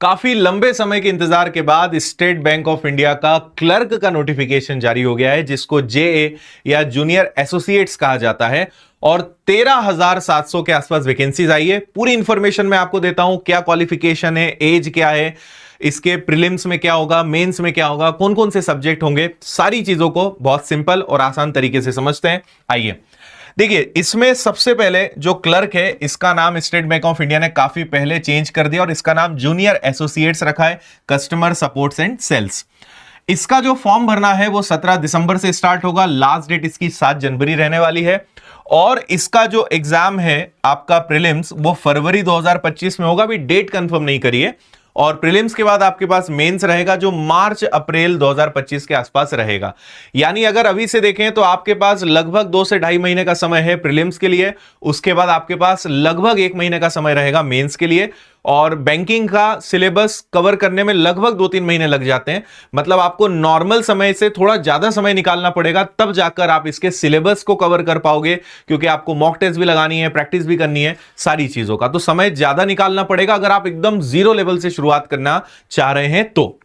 काफी लंबे समय के इंतजार के बाद स्टेट बैंक ऑफ इंडिया का क्लर्क का नोटिफिकेशन जारी हो गया है, जिसको जेए या जूनियर एसोसिएट्स कहा जाता है। और 13,700 के आसपास वैकेंसीज आई है। पूरी इंफॉर्मेशन मैं आपको देता हूं, क्या क्वालिफिकेशन है, एज क्या है, इसके प्रीलिम्स में क्या होगा, मेंस में क्या होगा, कौन कौन से सब्जेक्ट होंगे, सारी चीजों को बहुत सिंपल और आसान तरीके से समझते हैं। आइए देखिए, इसमें सबसे पहले जो क्लर्क है, इसका नाम स्टेट बैंक ऑफ इंडिया ने काफी पहले चेंज कर दिया और इसका नाम जूनियर एसोसिएट्स रखा है, कस्टमर सपोर्ट्स एंड सेल्स। इसका जो फॉर्म भरना है वो 17 दिसंबर से स्टार्ट होगा। लास्ट डेट इसकी 7 जनवरी रहने वाली है। और इसका जो एग्जाम है आपका प्रीलिम्स, वो फरवरी 2025 में होगा। अभी डेट कंफर्म नहीं करी है। और प्रीलिम्स के बाद आपके पास मेंस रहेगा, जो मार्च अप्रैल 2025 के आसपास रहेगा। यानी अगर अभी से देखें तो आपके पास लगभग 2 से ढाई महीने का समय है प्रीलिम्स के लिए। उसके बाद आपके पास लगभग 1 महीने का समय रहेगा मेंस के लिए। और बैंकिंग का सिलेबस कवर करने में लगभग 2-3 महीने लग जाते हैं। मतलब आपको नॉर्मल समय से थोड़ा ज्यादा समय निकालना पड़ेगा, तब जाकर आप इसके सिलेबस को कवर कर पाओगे, क्योंकि आपको मॉक टेस्ट भी लगानी है, प्रैक्टिस भी करनी है, सारी चीजों का तो समय ज्यादा निकालना पड़ेगा अगर आप एकदम जीरो लेवल से शुरुआत करना चाह रहे हैं तो।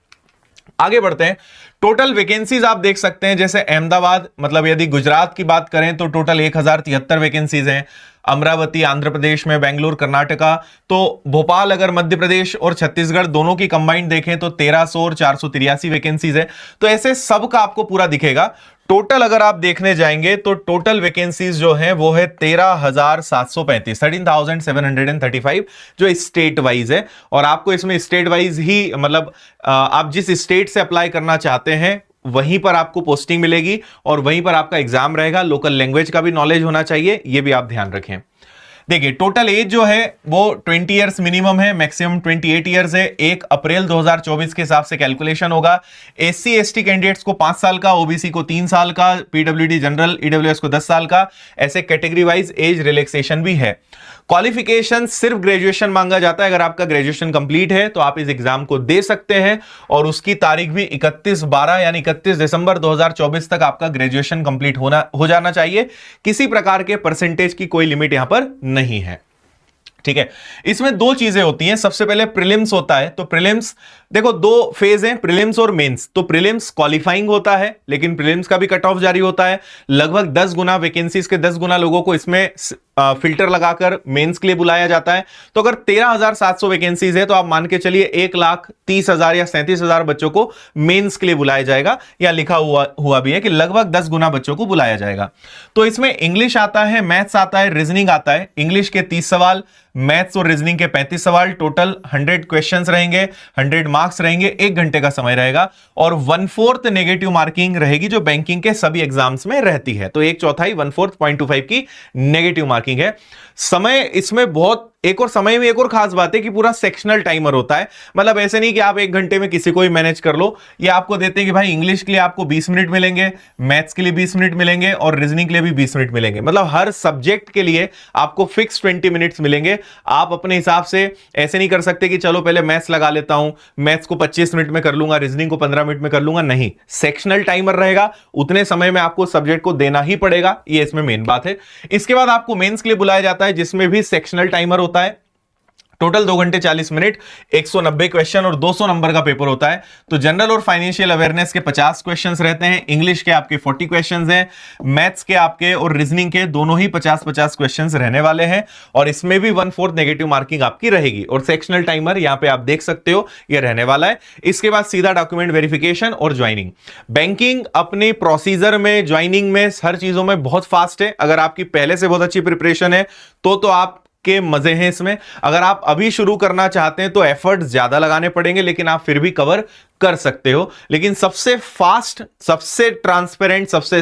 आगे बढ़ते हैं। टोटल वैकेंसीज आप देख सकते हैं, जैसे अहमदाबाद, मतलब यदि गुजरात की बात करें तो टोटल 1073 वैकेंसीज हैं। अमरावती आंध्र प्रदेश में, बेंगलुरु कर्नाटका, तो भोपाल अगर मध्य प्रदेश और छत्तीसगढ़ दोनों की कंबाइंड देखें तो 1300 और 483 वैकेंसीज है। तो ऐसे सब का आपको पूरा दिखेगा। टोटल अगर आप देखने जाएंगे तो टोटल वैकेंसीज जो है वो है 13,735, 13,735, जो स्टेट वाइज है। और आपको इसमें स्टेट वाइज ही, मतलब आप जिस स्टेट से अप्लाई करना चाहते हैं वहीं पर आपको पोस्टिंग मिलेगी और वहीं पर आपका एग्जाम रहेगा। लोकल लैंग्वेज का भी नॉलेज होना चाहिए, यह भी आप ध्यान रखें। देखिए, टोटल एज जो है वो 20 ईयर्स मिनिमम है, मैक्सिमम 28 ईयर्स है। 1 अप्रैल 2024 के हिसाब से कैलकुलेशन होगा। एससी एसटी कैंडिडेट्स को 5 साल का, ओबीसी को 3 साल का, पीडब्ल्यूडी जनरल ईडब्ल्यूएस को 10 साल का, ऐसे कैटेगरी वाइज एज रिलैक्सेशन भी है। क्वालिफिकेशन सिर्फ ग्रेजुएशन मांगा जाता है। अगर आपका ग्रेजुएशन कंप्लीट है तो आप इस एग्जाम को दे सकते हैं। और उसकी तारीख भी 31/12 यानी 31 दिसंबर 2024 तक आपका ग्रेजुएशन कंप्लीट हो जाना चाहिए। किसी प्रकार के परसेंटेज की कोई लिमिट यहां पर नहीं है, ठीक है। इसमें 2 चीजें होती हैं। सबसे पहले प्रीलिम्स होता है। तो प्रीलिम्स देखो 2 फेज हैं, प्रीलिम्स और मेंस। तो प्रीलिम्स क्वालिफाइंग होता है, लेकिन प्रीलिम्स का भी कट ऑफ जारी होता है। लगभग 10 गुना वैकेंसीज के 10 गुना लोगों को इसमें फिल्टर लगाकर मेंस के लिए बुलाया जाता है। तो अगर 13,700 वैकेंसीज है तो आप मान के चलिए 1,30,000 या 37,000 बच्चों को मेंस के लिए बुलाया जाएगा। या लिखा हुआ भी है कि लगभग 10 गुना बच्चों को बुलाया जाएगा। तो इसमें इंग्लिश आता है, मैथ्स आता है, रीजनिंग आता है। इंग्लिश के 30 सवाल, मैथ्स और रीजनिंग के 35 सवाल, टोटल 100 क्वेश्चंस रहेंगे, 100 मार्क्स रहेंगे, 1 घंटे का समय रहेगा। और 1/4 नेगेटिव मार्किंग रहेगी, जो बैंकिंग के सभी एग्जाम्स में रहती है। तो 1/4 1/4 0.25 की नेगेटिव मार्किंग है। समय इसमें बहुत, एक और समय में एक और खास बात है कि पूरा सेक्शनल टाइमर होता है। मतलब ऐसे नहीं कि आप 1 घंटे में किसी को ही मैनेज कर लो। ये आपको देते हैं कि भाई इंग्लिश के लिए आपको 20 मिनट मिलेंगे, मैथ्स के लिए 20 मिनट मिलेंगे और रीजनिंग के लिए भी 20 मिनट मिलेंगे। मतलब हर सब्जेक्ट के लिए आपको फिक्स 20 मिनट्स मिलेंगे। आप अपने हिसाब से ऐसे नहीं कर सकते कि चलो पहले मैथ्स लगा लेता हूं, मैथ्स को 25 मिनट में कर लूंगा, रीजनिंग को 15 मिनट में कर लूंगा। नहीं, सेक्शनल टाइमर रहेगा। उतने समय में आपको सब्जेक्ट को देना ही पड़ेगा। ये इसमें मेन बात है। इसके बाद आपको मेंस के लिए बुलाया जाता है, जिसमें भी सेक्शनल टाइमर होता है। टोटल 2 घंटे 40 मिनट, 190 क्वेश्चन और 200 नंबर का पेपर होता है। तो जनरल और फाइनेंशियल अवेयरनेस के 50 क्वेश्चंस रहते हैं, इंग्लिश के आपके 40 क्वेश्चंस हैं, मैथ्स के आपके और रीजनिंग के दोनों ही 50-50 क्वेश्चंस रहने वाले हैं। और इसमें भी 1/4 नेगेटिव मार्किंग आपकी रहेगी। और सेक्शनल टाइमर यहां पे आप देख सकते हो, यह रहने वाला है। इसके बाद सीधा डॉक्यूमेंट वेरिफिकेशन और ज्वाइनिंग। बैंकिंग अपने प्रोसीजर में, ज्वाइनिंग में, हर चीजों में बहुत फास्ट है। अगर आपकी पहले से बहुत अच्छी प्रिपरेशन है तो आप के मजे हैं इसमें। अगर आप अभी शुरू करना चाहते हैं तो एफर्ट ज्यादा लगाने पड़ेंगे, लेकिन आप फिर भी कवर कर सकते हो। लेकिन सबसे फास्ट, सबसे ट्रांसपेरेंट, सबसे